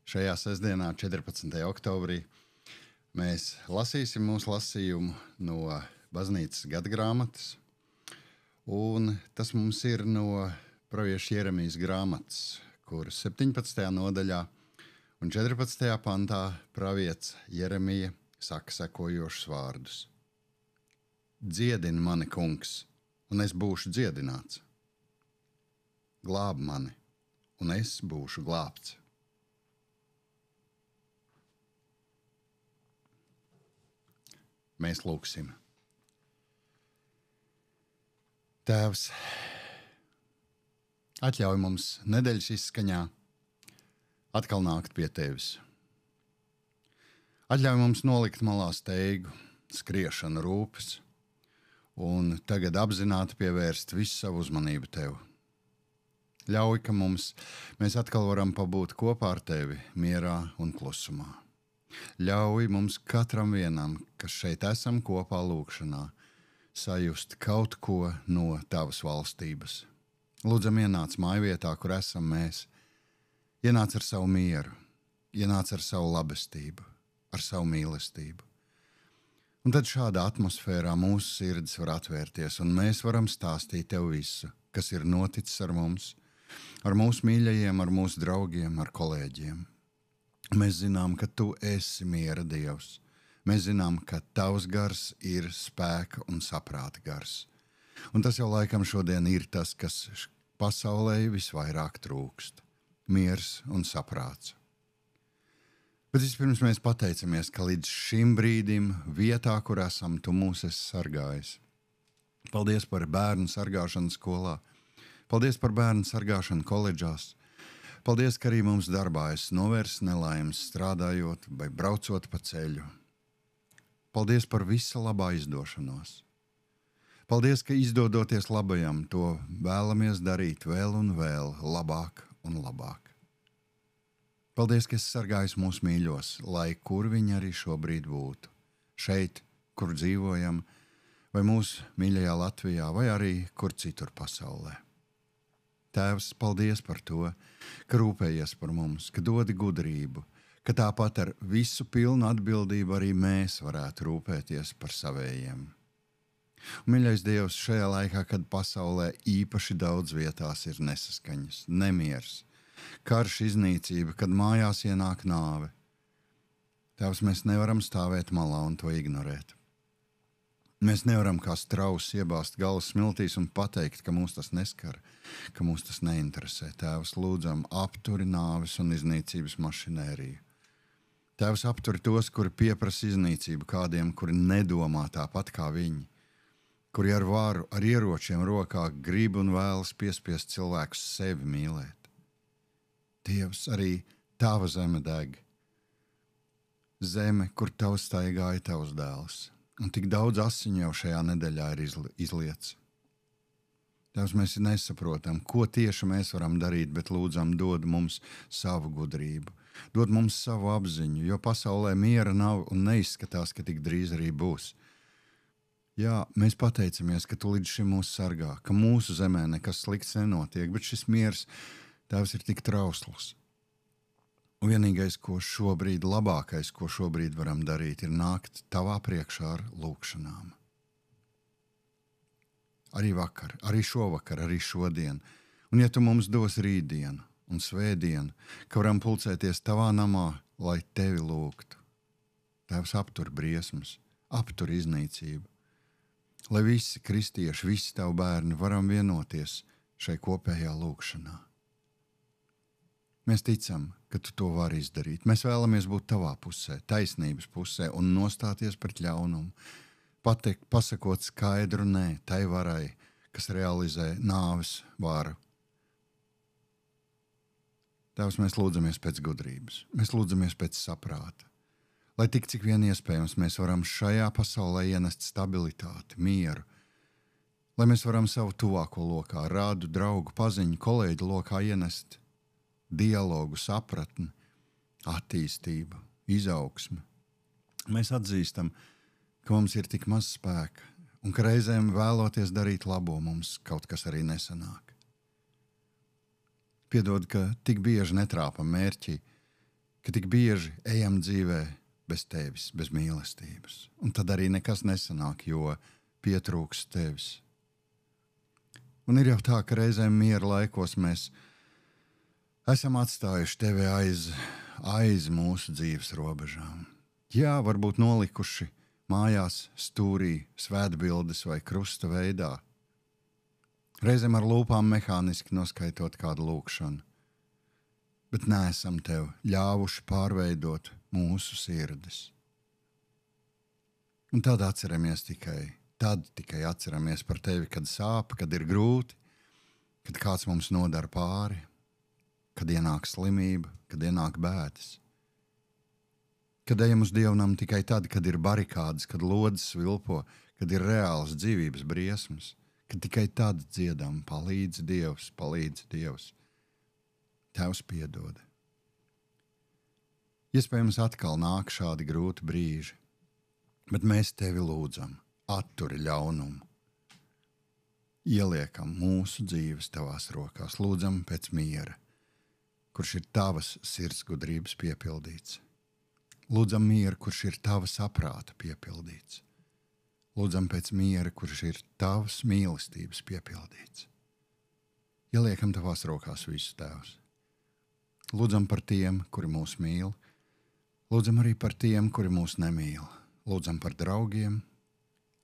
Šajā sestdienā, 14. oktobrī, mēs lasīsim mūsu lasījumu no baznīcas gadgrāmatas, un tas mums ir no pravieša Jeremijas grāmatas, kur 17. nodaļā un 14. pantā pravietis Jeremija saka sekojošus vārdus. Dziedini mani, kungs, un es būšu dziedināts. Glāb mani, un es būšu glābts. Mēs lūgsim. Tēvs, atļauj mums nedēļas izskaņā atkal nākt pie Tevis. Atļauj mums nolikt malā steigu, skriešanu, rūpes un tagad apzināti pievērst visu savu uzmanību Tev. Ļauj, ka mēs atkal varam pabūt kopā ar Tevi mierā un klusumā. Ļauj mums katram vienam, kas šeit esam kopā lūgšanā, sajust kaut ko no Tavas valstības. Lūdzam, ienāc mājvietā, kur esam mēs. Ienāc ar savu mieru, ienāc ar savu labestību, ar savu mīlestību. Un tad šādā atmosfērā mūsu sirds var atvērties, un mēs varam stāstīt Tev visu, kas ir noticis ar mums, ar mūsu mīļajiem, ar mūsu draugiem, ar kolēģiem. Mēs zinām, ka Tu esi miera Dievs. Mēs zinām, ka Tavs gars ir spēka un saprāta gars. Un tas jau laikam šodien ir tas, kas pasaulē visvairāk trūkst – miers un saprāts. Bet vispirms mēs pateicamies, ka līdz šim brīdim vietā, kur esam, Tu mūs esi sargājis. Paldies par bērnu sargāšanu skolā. Paldies par bērnu sargāšanu koledžās. Paldies, ka arī mums darbā esi novērst nelaimes, strādājot vai braucot pa ceļu. Paldies par visa labā izdošanos. Paldies, ka izdodoties labajam, to vēlamies darīt vēl un vēl labāk un labāk. Paldies, ka esi sargājis mūsu mīļos, lai kur viņi arī šobrīd būtu. Šeit, kur dzīvojam, vai mūsu mīļajā Latvijā, vai arī kur citur pasaulē. Tēvs, paldies par to, ka rūpējies par mums, ka dodi gudrību, ka tāpat ar visu pilnu atbildību arī mēs varētu rūpēties par savējiem. Un, mīļais Dievs, šajā laikā, kad pasaulē īpaši daudz vietās ir nesaskaņas, nemiers, karš, iznīcība, kad mājās ienāk nāve. Tēvs, mēs nevaram stāvēt malā un to ignorēt. Mēs nevaram kā strauss iebāzt galvas smiltīs un pateikt, ka mūs tas neskar, ka mūs tas neinteresē. Tēvs, lūdzam, apturi nāves un iznīcības mašinēriju. Tēvs, apturi tos, kuri pieprasa iznīcību kādiem, kuri nedomā tāpat kā viņi, kuri ar varu, ar ieročiem rokā grib un vēlas piespiest cilvēkus sevi mīlēt. Dievs, arī Tava zeme deg. Zeme, kur Tavs staigāja Tavs dēls. Un tik daudz asiņu jau šajā nedēļā ir izliets. Tēvs, mēs nesaprotam, ko tieši mēs varam darīt, bet lūdzam dod mums savu gudrību, dod mums savu apziņu, jo pasaulē miera nav un neizskatās, ka tik drīz arī būs. Jā, mēs pateicamies, ka Tu līdz šim mūs sargā, ka mūsu zemē nekas slikts nenotiek, bet šis miers, Tēvs, ir tik trausls. Un vienīgais, labākais, ko šobrīd varam darīt, ir nākt Tavā priekšā ar lūgšanām. Arī vakar, arī šovakar, arī šodien. Un ja Tu mums dos rītdienu un svētdienu, ka varam pulcēties Tavā namā, lai Tevi lūgtu. Tēvs, aptur briesmas, aptur iznīcību. Lai visi kristieši, visi Tavi bērni varam vienoties šai kopējā lūgšanā. Mēs ticam, ka Tu to vari izdarīt. Mēs vēlamies būt Tavā pusē, taisnības pusē un nostāties pret ļaunumu. Pasakot skaidru nē tai varai, kas realizē nāves varu. Tēvs, mēs lūdzamies pēc gudrības, mēs lūdzamies pēc saprāta. Lai tik cik vien iespējams mēs varam šajā pasaulē ienest stabilitāti, mieru. Lai mēs varam savu tuvāko lokā, rādu, draugu, paziņu, kolēģu lokā ienest dialogu, sapratni, attīstību, izaugsmi. Mēs atzīstam, ka mums ir tik maz spēka un ka reizēm vēloties darīt labo mums kaut kas arī nesanāk. Piedod, ka tik bieži netrāpam mērķī, ka tik bieži ejam dzīvē bez tevis, bez mīlestības. Un tad arī nekas nesanāk, jo pietrūkst tevis. Un ir jau tā, ka reizēm miera laikos mēs esam atstājuši tevi aiz mūsu dzīves robežām. Jā, varbūt nolikuši mājās stūrī svētbildes vai krusta veidā. Reizēm ar lūpām mehāniski noskaitot kādu lūkšanu. Bet neesam tev ļāvuši pārveidot mūsu sirdis. Un tad tikai atceramies par tevi, kad sāp, kad ir grūti, kad kāds mums nodara pāri, kad ienāk slimība, kad ienāk bēdas. Kad ejam uz dievnam tikai tad, kad ir barikādes, kad lodzes vilpo, kad ir reāls dzīvības briesmas, kad tikai tad dziedam, palīdz Dievs, palīdz Dievs. Tevs piedod. Iespējams atkal nāk šādi grūti brīži, bet mēs tevi lūdzam, atturi ļaunumu. Ieliekam mūsu dzīves tavās rokās, lūdzam pēc miera, kurš ir tavas sirdsgudrības piepildīts. Lūdzam mieru, kurš ir tava saprāta piepildīts. Lūdzam pēc miera, kurš ir tavas mīlestības piepildīts. Ieliekam tavās rokās visu, Tēvs. Lūdzam par tiem, kuri mūs mīl. Lūdzam arī par tiem, kuri mūs nemīl. Lūdzam par draugiem.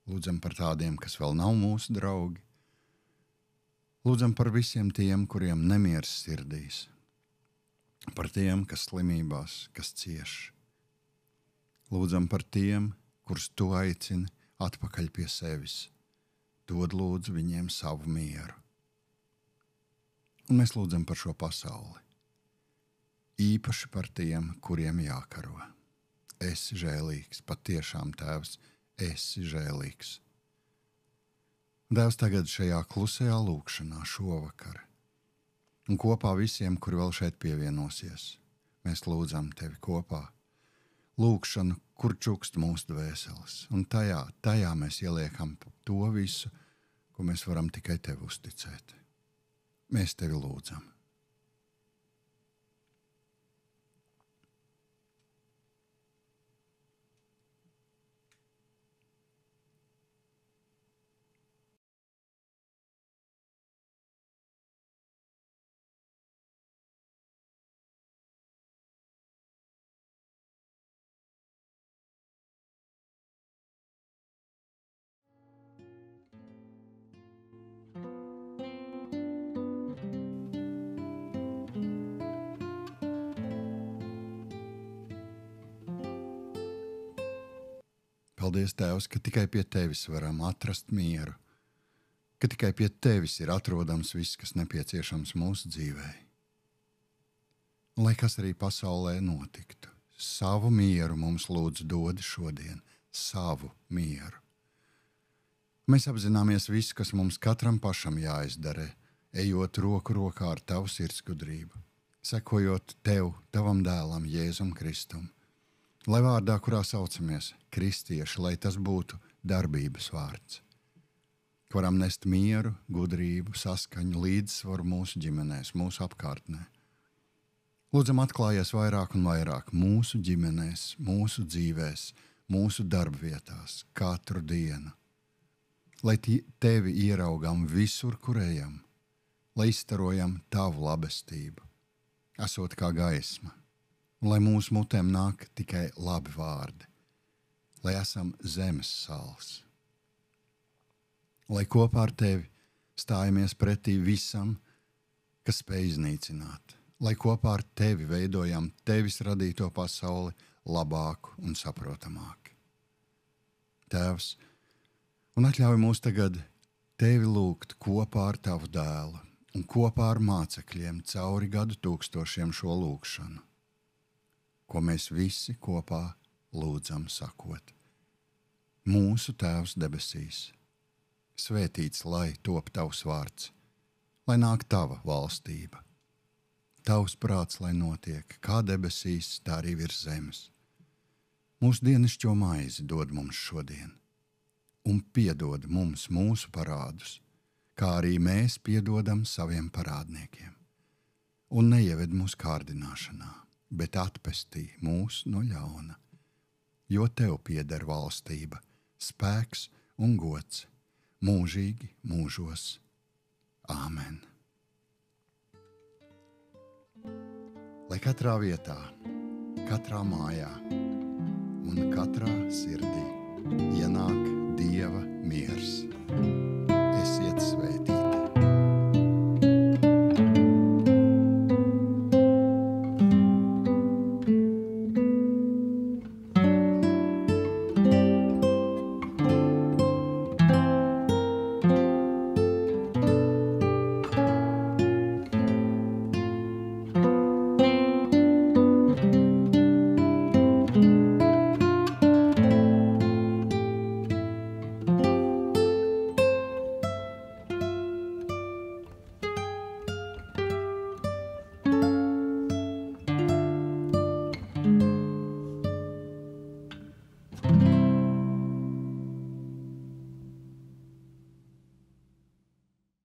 Lūdzam par tādiem, kas vēl nav mūsu draugi. Lūdzam par visiem tiem, kuriem nemieris sirdīs. Par tiem, kas slimībās, kas cieš. Lūdzam par tiem, kurus tu aicini atpakaļ pie sevis. Dod lūdzu viņiem savu mieru. Un mēs lūdzam par šo pasauli. Īpaši par tiem, kuriem jākaro. Esi žēlīgs, patiešām, Tēvs, esi žēlīgs. Tēvs, tagad šajā klusajā lūkšanā šovakar un kopā visiem, kuri vēl šeit pievienosies, mēs lūdzam tevi kopā. Lūkšanu, kur čukst mūsu dvēseles, un tajā mēs ieliekam to visu, ko mēs varam tikai tev uzticēt. Mēs tevi lūdzam. Paldies, Tēvs, ka tikai pie tevis varam atrast mieru, ka tikai pie tevis ir atrodams viss, kas nepieciešams mūsu dzīvē. Un lai kas arī pasaulē notiktu, savu mieru mums lūdzu dod šodien, savu mieru. Mēs apzināmies visu, kas mums katram pašam jāizdara, ejot roku rokā ar tavu sirdsgudrību, sekojot tev, tavam dēlam, Jēzum Kristum. Lai vārdā, kurā saucamies kristieši, lai tas būtu darbības vārds. Varam nest mieru, gudrību, saskaņu, līdzsvaru mūsu ģimenēs, mūsu apkārtnē. Lūdzam atklājies vairāk un vairāk mūsu ģimenēs, mūsu dzīvēs, mūsu darbvietās, katru dienu. Lai tevi ieraugam visur, kur ejam, lai izstarojam tavu labestību, esot kā gaisma. Un lai mūsu mutēm nāk tikai labi vārdi, lai esam zemes sāls. Lai kopā ar tevi stājamies pretī visam, kas spēj iznīcināt, lai kopā ar tevi veidojam tevis radīto pasauli labāku un saprotamāku. Tēvs, un atļauj mūs tagad tevi lūgt kopā ar tavu dēlu un kopā ar mācekļiem cauri gadu tūkstošiem šo lūgšanu, ko mēs visi kopā lūdzam sakot. Mūsu Tēvs debesīs, svētīts lai top tavs vārds, lai nāk tava valstība. Tavs prāts, lai notiek, kā debesīs, tā arī virs zemes. Mūsu dienascho maizi dod mums šodien, un piedod mums mūsu parādus, kā arī mēs piedodam saviem parādniekiem. Un neieved mūsu kārdināšanā, bet atpestī mūs no ļauna. Jo tev pieder valstība, spēks un gods, mūžīgi mūžos. Āmen. Lai katrā vietā, katrā mājā un katrā sirdī ienāk Dieva miers. Esiet svētīti.